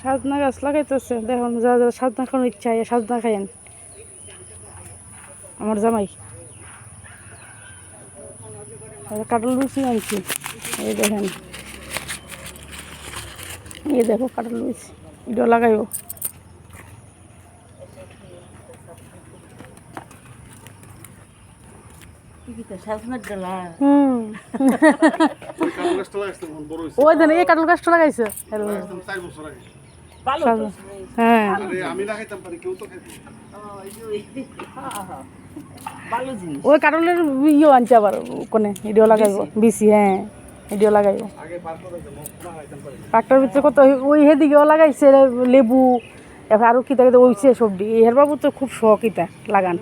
সাজনা গাছ লাগাইতেছে দেখুন, যা যা সাজনা খাওয়ার ইচ্ছা সাজনা খাইয়েন। আমার জামাই কাঁঠাল লুচি আনছি, এই দেখেন, এই দেখো কাঁঠাল লুচি, এটাও লাগাইব। ওই দেন এই কাঁঠাল গাছটা লাগাইছে। হ্যাঁ ওই কাঁঠালের ইয়ে আনছে আবার কোনে, এটাও লাগাইব বিসি। হ্যাঁ এটাও লাগাইব। পাকটার ভিতরে কত ওই হেদিকেও লাগাইছে লেবু, এবার আরও কিতা কিতা ওইছে সবজি। এর বাবু তো খুব শখ ইটা লাগান।